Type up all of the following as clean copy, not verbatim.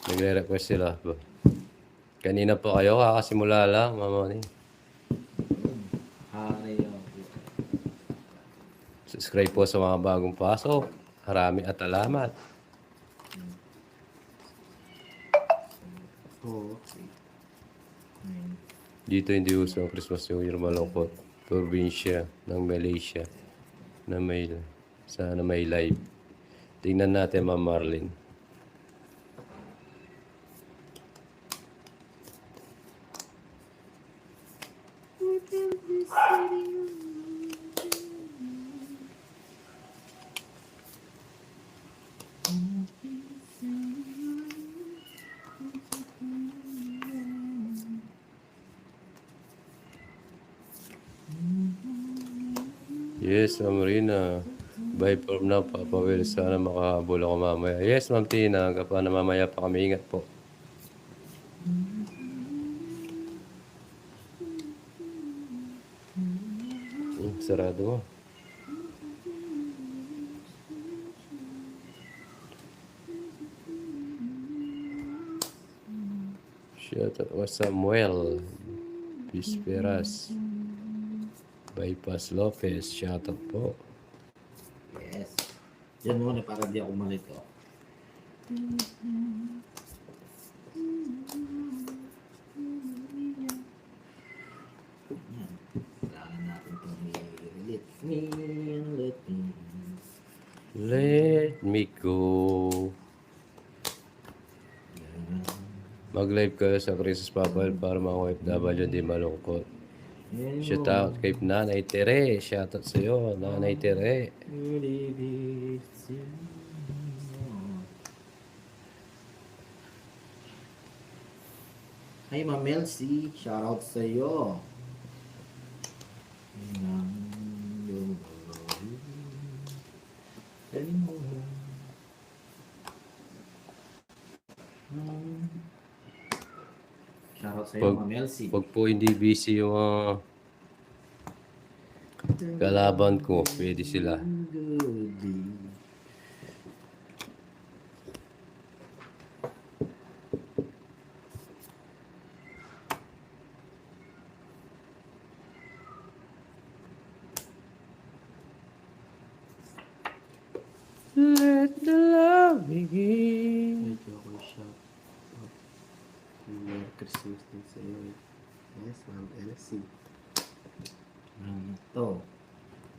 Nagre-request sila. Kanina po kayo, kakasimula lang, Mama Oni. Subscribe po sa mga bagong pasok. Marami at alamat. Dito hindi uso ang Christmas New Year malungkot. Probinsya ng Malaysia na may live. Tingnan natin, Ma'am Marlene. Yes, Ma'am Rina. Bye from now, Papa Will. Sana makahabol ako mamaya. Yes, Ma'am Tina. Kapag na mamaya pa kami, ingat po. Sarado mo. Shout out Samuel Pisperas. Bypass Lopez. Shout out po. Yes. Yan muna para di ako malito. Kailangan natin itong let me. Let me go. Mag-live kayo sa Christmas Papal para mga OFW di malungkot. Shout out kay Nanay Tere. Shout out sa iyo, Nanay Tere. Hi, Ma'am Elsie. Shout out sa iyo. Shout out sa iyo, Ma'am Elsie. Pag po hindi busy yung mga kalaban ko, pwede sila. Let the love begin. Medyo ako siya. Merry Christmas din sa iyo. Yes, Ma'am Elsie.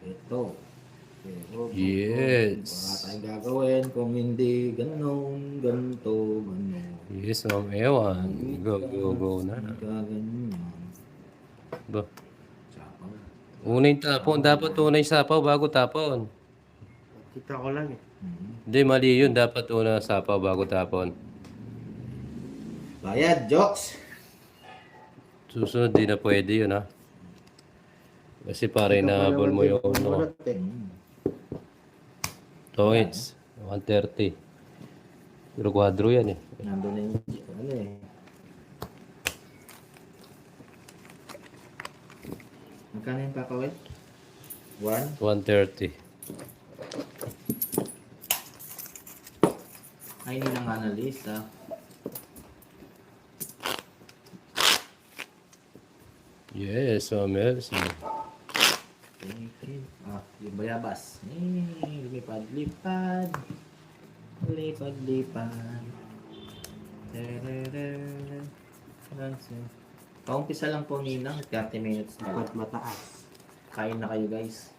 Ito. Pero, Yes. wala tayong gagawin kung hindi ganon, ganito, ganon. Yes, Ma'am Ewan. Go na. Gaganyan. Ba? Sapaw. Unang tapon. Dapat unang sapaw bago tapon. Kita ko lang eh. Hindi, mali yun. Dapat unang sapaw bago tapon. Bayad, jokes! Susunod, di na pwede yun, ha? Kasi pare nahabol mo yung ano. Toits. 130. Pero kwadro yan eh. Nandun na yung ano eh. Magkano yung kakawin? 130. Ay, hindi lang analyst, ha? Yes, Ma'am Elsie. Yung bayabas. Lipad-lipad. Lipad-lipad. Paumpisa lang po ninang. 30 minutes na. Dapat mataas. Kain na kayo, guys.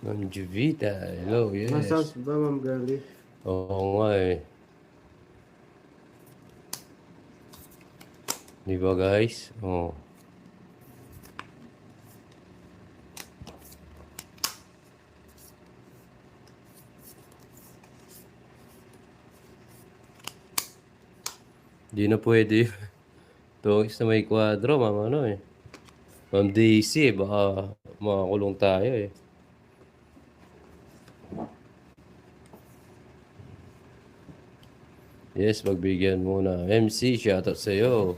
Ma'am Juvita. Hello, yes. Massage ba, Ma'am Girlie? Oo nga eh. Di ba guys? Oo. Di na pwede. Tungis na may kwadro, Ma'am ano eh. Ma'am Daisy, baka makakulong tayo eh. Yes, magbigyan muna. MC, shoutout sa'yo.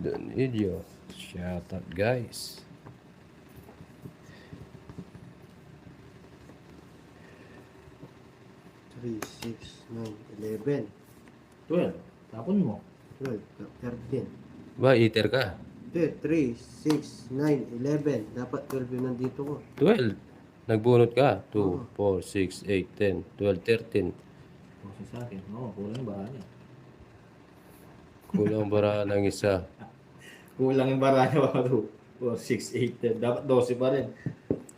Don't need you. Shoutout guys. 3, 6, 9, 11, 12. Tapon mo. 12, 13. Ba, eater ka? 2, 3, 6, 9, 11. Dapat 12 yung nandito ko. 12. Nagbunot ka. 2, Oo. 4, 6, 8, 10, 12, 13. Kasi sa akin. Oo, kulang ba niya? Kulang bara ng isa. Kulang yung bara niya baka 2, 4, 6, 8, 10. Dapat 12 pa rin.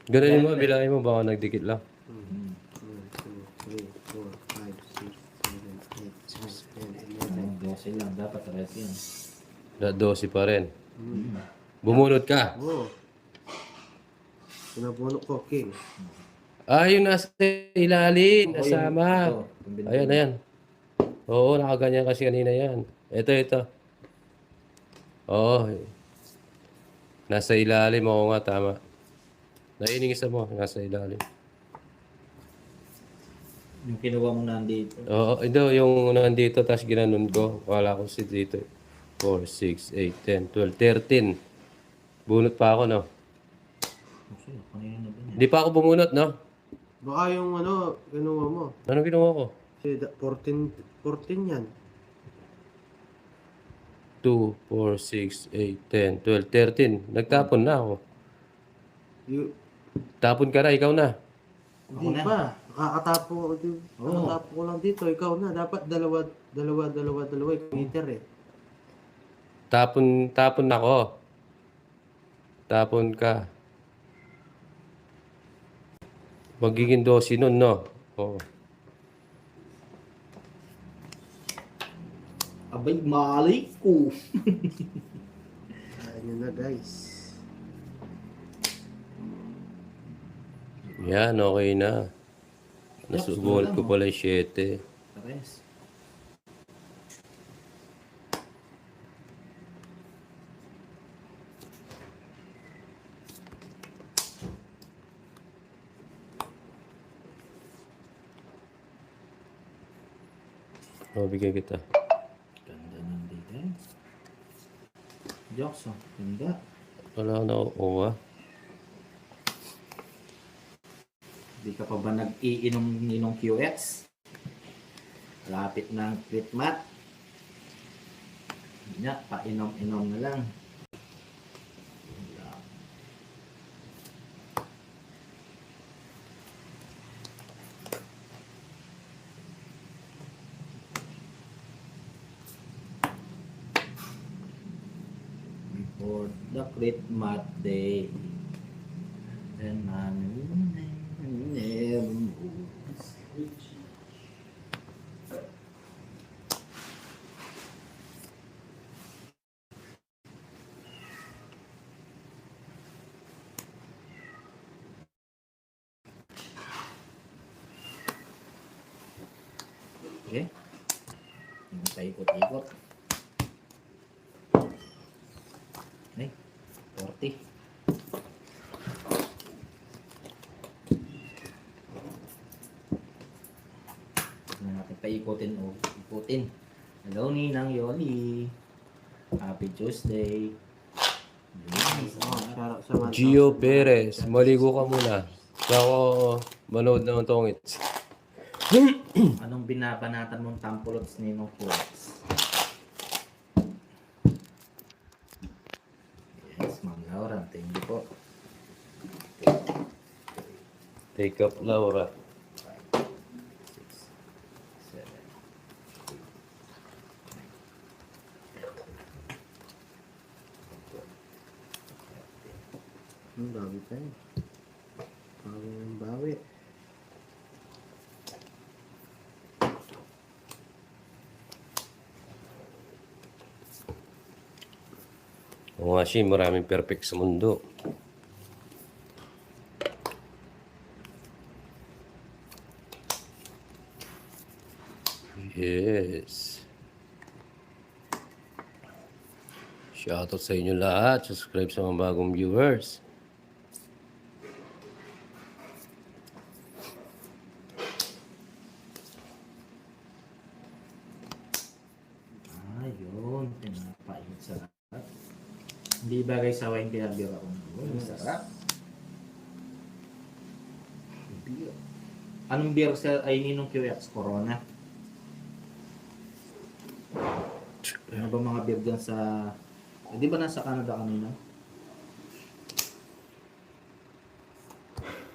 Gano'n mo, bilahin mo, baka nagdikit lang. 1, 2, 3, 4, 5, 6, 7, 8, 9, 10, 11. Ang 12 lang. Dapat 13 yan. 12 pa rin. Bumunot ka. Oo. Pinabunok ko, king. Ah, yung nasa ilalim, Oo, nasama. yung- ito, yung Ayan, ayan. Oo, nakaganyan kasi kanina yan. Ito. Oo. Nasa ilalim, oo nga, tama. Naining isa mo, nasa ilalim. Yung kinuha mo nandito. Oo, ito yung nandito, tapos ginanon ko. Wala ko si dito. 4, 6, 8, 10, 12, 13. Bunot pa ako, no? Kasi, kanina na ba niya? Hindi pa ako bumunot, no? Baka yung ano, ginawa mo. Ano ginawa ko? 14 yan. 2, 4, 6, 8, 10, 12, 13. Nagtapon na ako. You, Tapon ka na, ikaw na. hindi na. pa. Nakakatapo ko. Oo. Nakakatapo ko lang dito. Ikaw na. Dapat dalawa. Ikaw meter eh. Tapon ako. Tapon ka. Magiging 12 nun, no? Oo. Abay, malay ko. Ayan yun na guys. Yan, okay na. Nasubunot ko pala yung 7. Pares. Mabigay kita. Ganda ng dito eh. Jokes, oh. Ganda. Wala na ako, ah. Hindi ka pa ba nag-iinom-inom QX? Lapit ng crit mat. Yan, painom-inom na lang. For the crit mat day. Then never moves. Okay. Hindi tayo ikot-ikot. Ay, 40. Na natin paikutin o ikutin. Hello, Ninang Yoli. Happy Tuesday. Gio Perez, maligo ka muna. Ako, manood ng tongits. Anong binabanatan mong tampulots ni Ninong QX? Yes, Ma'am Laura. Thank you po. Take up, Laura. 6, 7, 8. Ang dami tayo. Ang bawi. Oo nga siya, maraming perfect sa mundo. Yes. Shoutout sa inyo lahat. Subscribe sa mga bagong viewers. Ayun, pinapait sarap. Hindi bagay sa wine pinabira ko. Sarap. Anong beer sa ay ninong QX? Corona? Ano ba mga beer dyan sa... di ba nasa Canada kanina?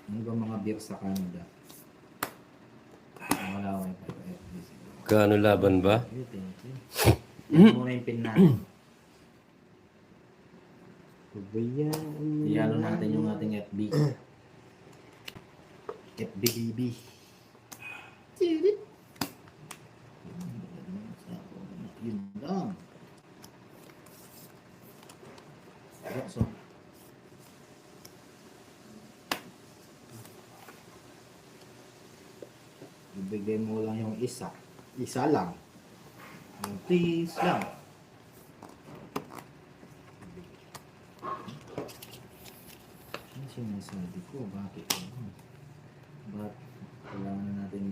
Ano ba mga beer sa Canada? Wala ko yung Gaano laban ba? Thank you. Yan muna yung pin natin. Pabayaan Iano natin yung ating FB. FBBB. Yun lang. So, ibigay mo lang yung isa. Isa lang. Please lang. Ano sinasabi ko? Bakit? Ba't kailangan na natin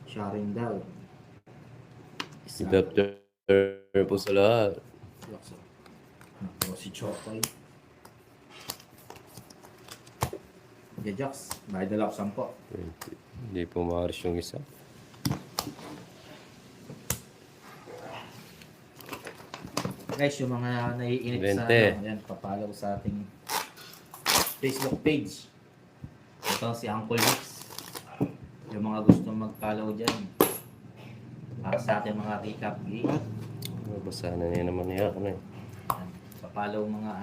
sharing daw? Isa. Adapter po sa lahat. Ako si Chokoy. Okay, Jox. Bayad na lang ako 10. Hindi po maaris yung isa. Guys, yung mga naiinip sa 20. ayan, papalaw sa ating Facebook page. Ito si Uncle Nix. Yung mga gusto mag-follow dyan. Para sa ating mga recap game. Basahan na niya naman niya. Ano eh. Ayan, papalaw mga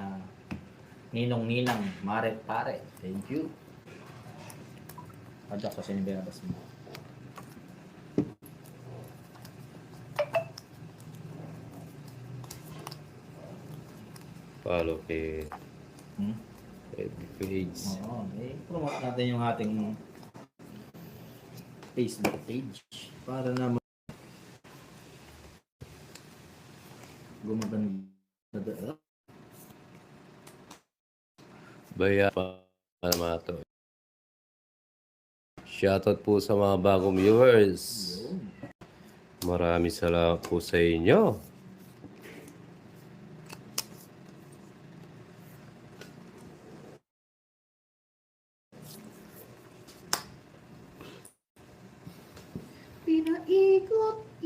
ninong-ninang, mare-pare. Thank you. Ajak sa sinibirabas mo. Follow kay Hmm? FB page. Oo, promote natin yung ating Facebook page para naman gumaganda. Baya pa naman ito. Shoutout po sa mga bagong viewers. Yun. Maraming salamat po sa inyo.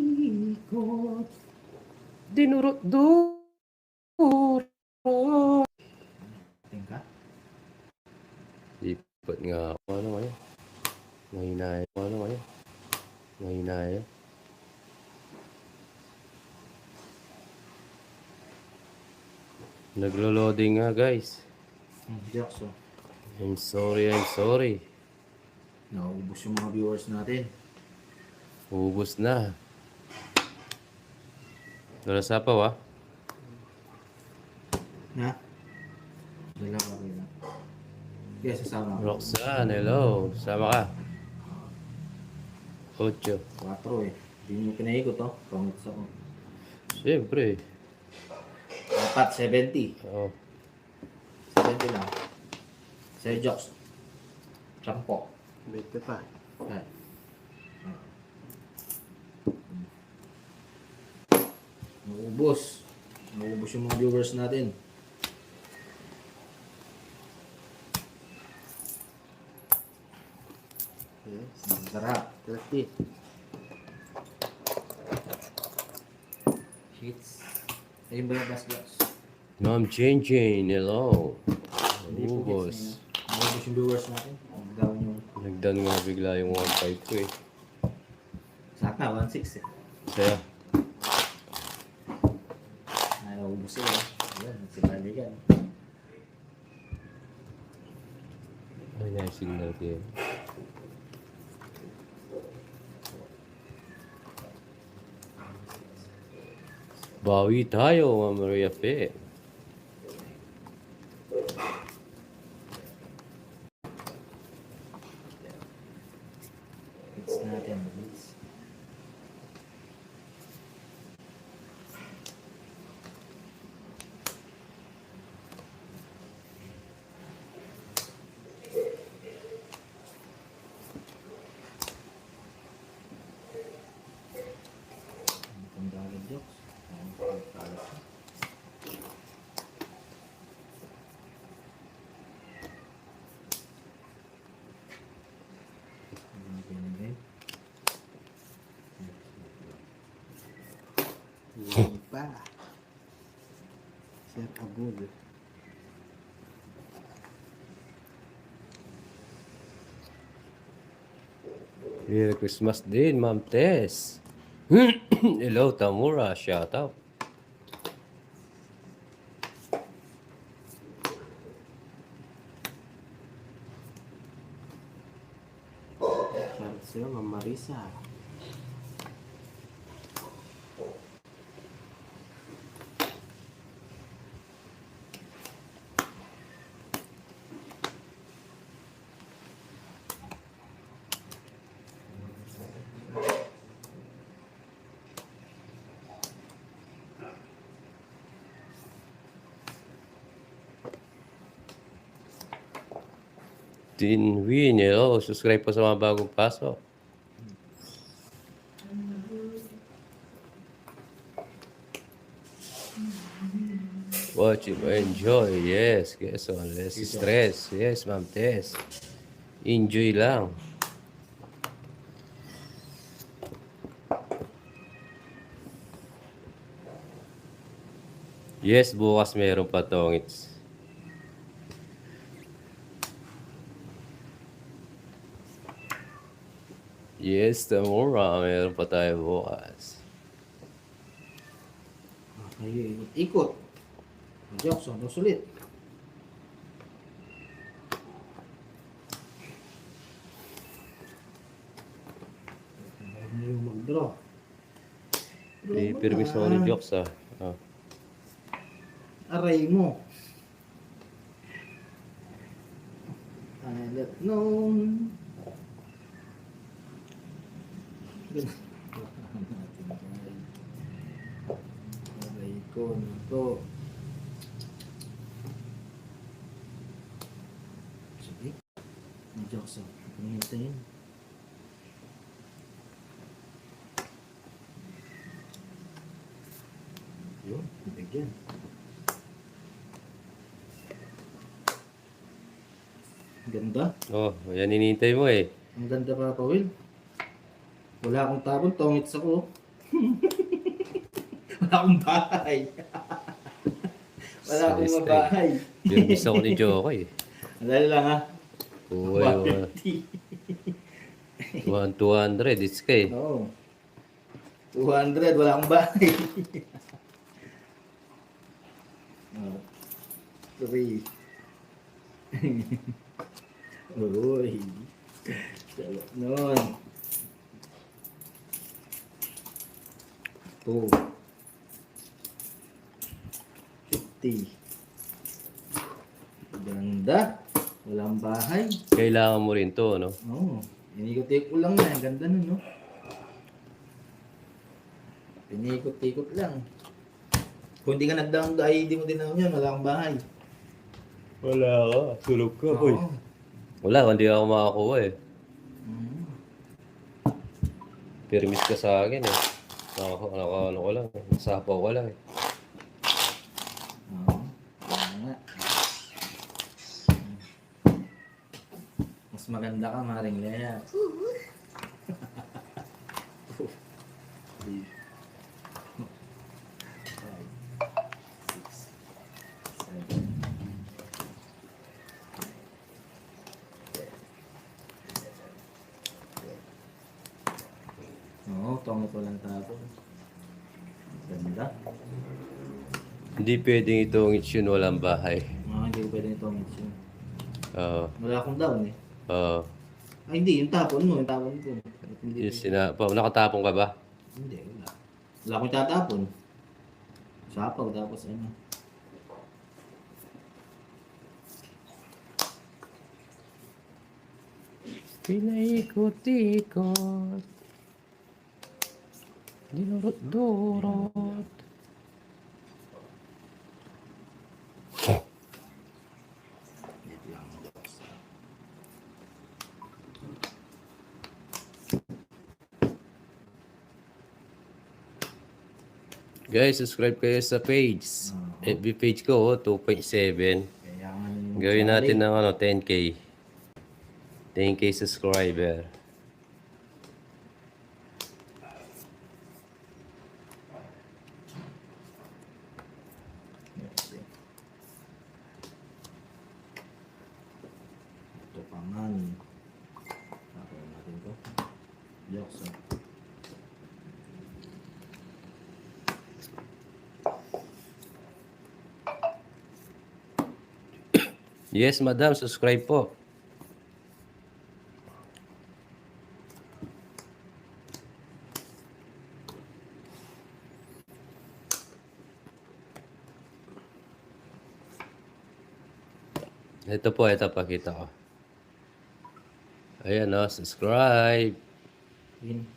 Pinaikot-ikot. Dinurot-duro. Tingka? Lipat nga ako. Ano ngayon? Ngahinaya. Ano ngayon? Ngahinaya. Naglo-loading nga guys. Diokso. I'm sorry. Naubos yung mga viewers natin. Ubus na. Dalasapaw ah. Na? Dala ka rin. Kaya sasama ko. Roxanne, hello. Sama ka. 8. 4 eh. Hindi mo pinaikot oh. Pangits ako. Siyempre. 4, 70. Oh. 70 lang. Sir Jocks. 10. 20 pa. Yan. Naubos. Naubos yung mga viewers natin. Yes. Sarap. 30. Shits. Ayun ba yung bus Jocks? Ma'am Chin, hello. Hindi po Ubus. naubos yung viewers natin. Ang down yung... Nagdan nga bigla yung 1.5 ko eh. Sa akin na, 1.6 eh. Kaya, Naubos sila. Ayan, si Baligan. ay na-signal ko yun. Bawi tayo, Ma'am Maria Fe. Hits natin, hits. Ang dagat jokes. Ang pagkalas. Marisa. Sir Abud. Merry Christmas din, Ma'am Tess. Hello, Tamura. Shout out. Shout sa'yo, Ma'am Marisa. Din Win, hello. Subscribe po sa mga bagong pasok. Watch it, enjoy. Yes, yes, on less stress. Yes, Ma'am Tess. Enjoy lang. Yes, bukas meron pa tongits. Yes, Tamura, meron pa tayo bukas. Okay, ikot. Jackson, sulit. Ano yung mag-draw? Permiso ko ni Jokes ah. Ah. Aray mo. I don't know. Aray ko nito. Sige. Ang Jackson. Hintayin. Yun, bigyan. Ganda. Oh, yan inintay mo eh. Ang ganda pa pa, Will. Wala akong tapon, tongits ako. Wala akong bahay. Wala akong Salis mabahay. Permiso ko ni Jokoy. Dali lang ha. Uy, 200, it's kay. Oo. 200, wala akong bahay. Oh. 3. Uy. Sarap nun. 2. 50. Ganda. Walang bahay. Kailangan mo rin to, no? Oo. Inikot-ikot ko lang na. Ganda nun, no? Pinikot-ikot lang. Kung hindi ka nagdaang dahil, hindi mo din naman yan. Wala kang bahay. Wala ka. Tulog ka, Oo. Wala, hindi ako makakuha eh. Mm. Permis ka sa akin eh. Ano ko lang eh. Nasapaw ko lang eh. Oo. Kaya nga. Mas maganda ka, Maring Lea. Oo, tongit walang tapon. Ganda. Hindi pwedeng itong yun walang bahay. Hindi ko pwede tongit yun. Oo. Wala akong down eh. Oo. Ay hindi, yung tapon mo, yung tapon ko. Hindi, Nakatapong ka ba? hindi, wala. Wala akong tatapon. Sapaw, tapos ano. Pinaikot-ikot. Dinurot-durot. Wait lang. Guys, subscribe kayo sa page. FB page ko, 2.7. Kaya nga yung Gawin natin ng 10K. 10K subscriber. Yokso. Yes, madam. Subscribe po. Ito po, ito pakita ko. Ayan o, subscribe. Win.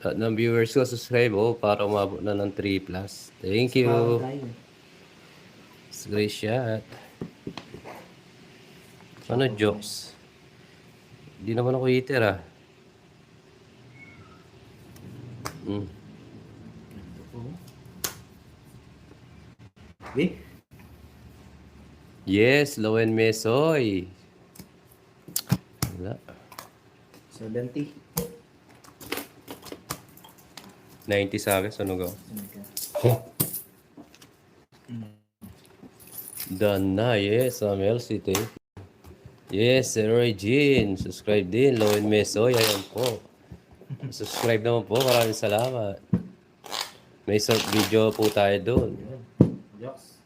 Lahat ng viewers ko, subscribe para umabot na ng 3+. Thank Power you. tayo. It's a great shot. Ano, jokes? Hindi naman ako hitter Hmm. Win. Yes, Lowen Mesoy. Wala. 70. 90 sa akin, sunog ako. Done na, yes, LC, thank you. Yes, Sir Roy Jean, subscribe din, Lowen Mesoy, ayan po. Subscribe naman po, maraming salamat. May short video po tayo doon. Jokes.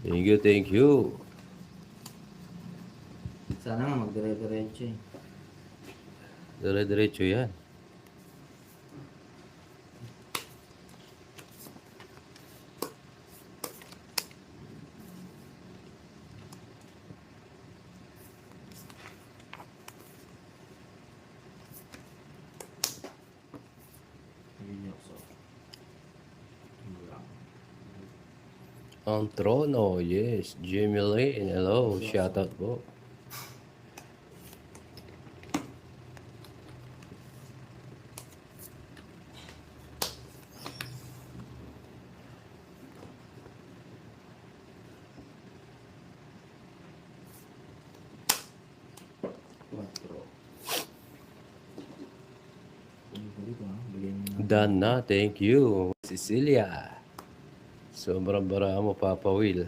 Thank you, thank you. Sana nga magdire-diretso eh. Dire-diretso yan. Yokso. Ang trono, yes. Jimmy Lane, hello. Shoutout po. Done na, thank you. Cecilia. Sobrang bara mo, Papa Will.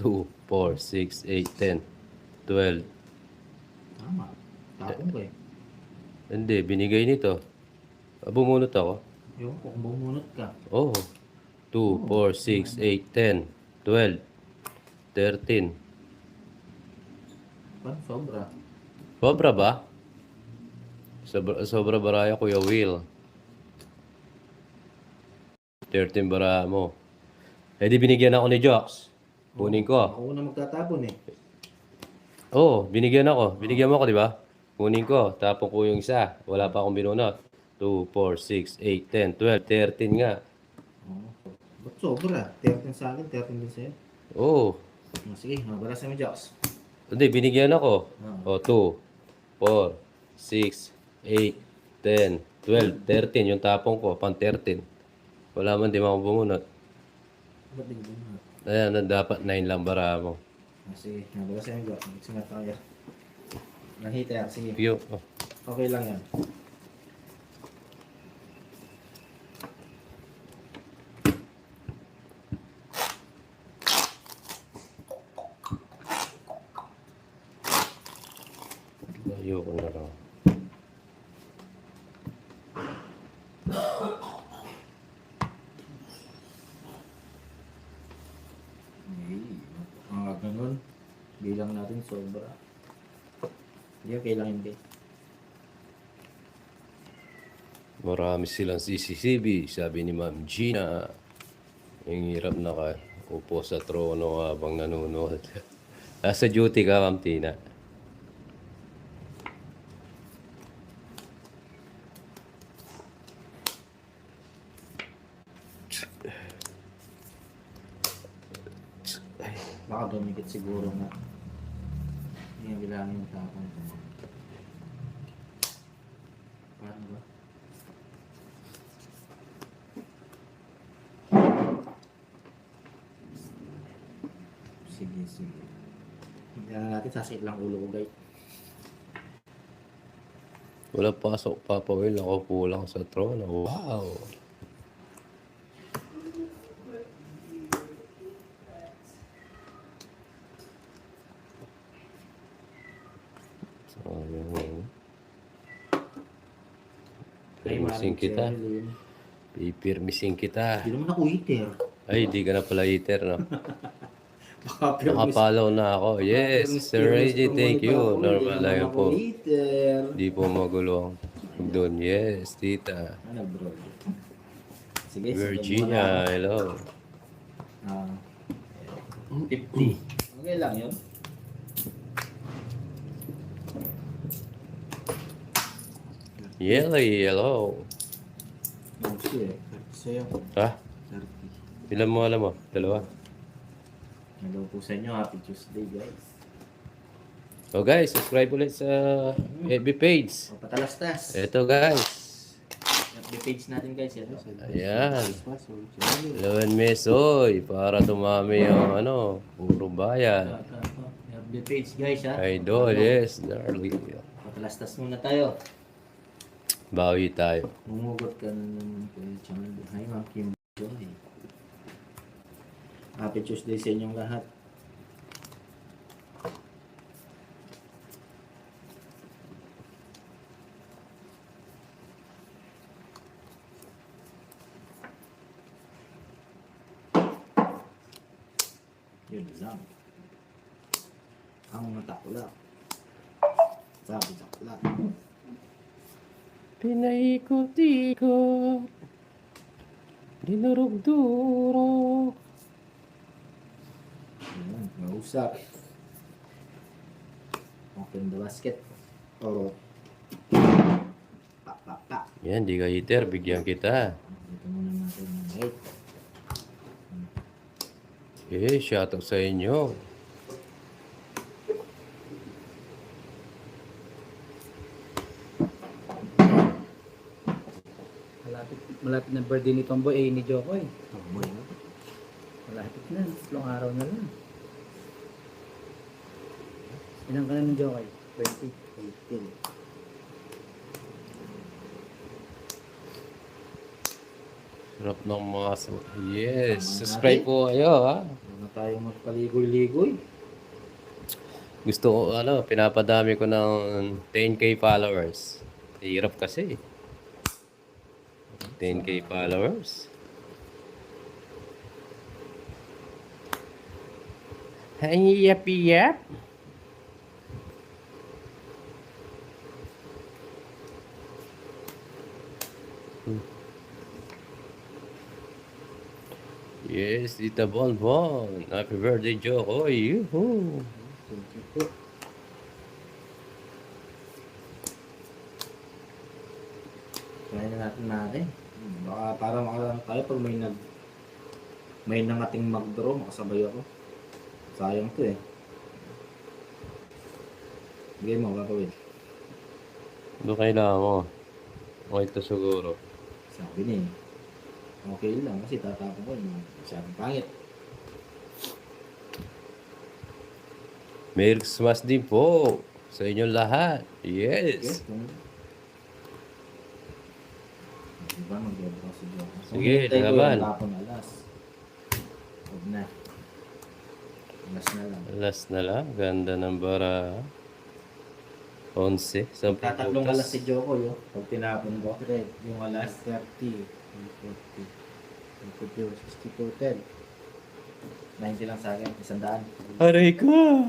2, 4, 6, 8, 10, 12. Tama. Tapong ko eh. Hindi, binigay nito. Bumunot ako. Yung kung bumunot ka. Oh. 2, 4, 6, 8, 10, 12, 13. Pan sobra. Sobra ba? Sobra baraya, Kuya Will. 13 bara mo. Eh di binigyan ako ni Jox. Kunin ko. Ako na magtatapon eh. Oo, binigyan ako. Binigyan mo ako, di ba? Kunin ko. Tapon ko yung isa. Wala pa akong binunot. 2, 4, 6, 8, 10, 12, 13 nga. Oo. Ba't sobra? 13 sa akin, 13 din sa'yo. Oo. Sige, mabalas na mo, Jox. Hindi, binigyan ako. O, 2, 4, 6, 8, 10, 12, 13. Yung tapon ko, pang 13. Wala man, di mo ako bumunot. Ba't din bumunot? Ayan, dapat 9 lang bara mo. Sige, mabalas na mo, Jox. Mag-singat tayo. Nang-hitter, sige. Yo. Oh. Okay lang yan. Ayoko na raw. Mga ganun. Bilang natin sobra. Hindi, okay lang hindi. Marami silang CCCB, sabi ni Ma'am Gina. Ang hirap nakaupo sa trono habang nanonood. Nasa duty ka, Ma'am Tina. Baka dumikit siguro na. Hindi nga bilangin yung tapon ko. Paano ba? Sige, sige. Hindi na natin, sasakit lang ulo ko, guys. Wala pasok, Papa Will. Ako po lang sa trono. Wow! Sayang. Pirmisin kita. Pipirmisin kita. Hindi naman ako eater. Ay, di ka na pala eater, no? Baka pero Nakapalaw na ako. Yes, Sir Reggie, thank you. Normal lang yan po. Eater. Di po magulo ang doon. Yes, tita. Ano bro? Sige, Virginia, hello. 50. Okay lang yun. Yelly, hello. Sige. Sa'yo. Ha? 30. Ilan mo alam mo? Dalawa. Hello po sa inyo. Happy Tuesday, guys. So guys, subscribe ulit sa FB page. O, patalastas. Ito guys. FB page natin, guys. Yan. Ayan. 11 mesoy para dumami yung ano, puro bayan. FB page, guys, ha? Idol, yes, darling. Patalastas muna tayo. Bawi tayo. Mumugot ka na ng channel. Hi, Ma'am Kim Joy. Happy Tuesday sa inyong lahat. Yun lang. Ang natakula. Sabi takula. Pinaikot-ikot. Dinurog-durog. Mausap. Open the basket. O. Pa, pa, pa. Yan, di ka hitter, bigyan kita. Dito muna natin ng 8. Eh, shout out sa inyo. Malapit na birthday ni Tomboy, ni Jokoy. Tomboy, no? Malapit na, 3 araw na lang. Ilan ka na ni Jokoy? 20. 18. Sarap ng mga yes, subscribe po kayo ha. Huwag na tayong magpaligoy-ligoy. Gusto ko, ano, pinapadami ko ng 10k followers. Hirap kasi. 10k followers. Hey, yap. Yes, Tita Bonbon. Happy birthday, Joko. Yoo-hoo. Thank you po. Kaya na natin. Baka para makalang tayo pag may nangating mag-draw, makasabay ako. Sayang to eh. Game mo, gagawin. Ano kailangan mo? Okay ito siguro. Sabi niya eh. Okay lang kasi tatapon ko yung masyadong pangit. Merry Christmas din po sa inyong lahat. Yes. Diba mag-draw si Joko? Sige, laban. Tapon alas. Huwag na. Alas na lang. Alas na lang. Ganda ng bara. 11. Sampung Tatlong butas. alas si Joko yo. Pag tinapon ko, yung alas. 30. 40. 52. 62. 10. 90 lang sa akin, 100. Aray ko!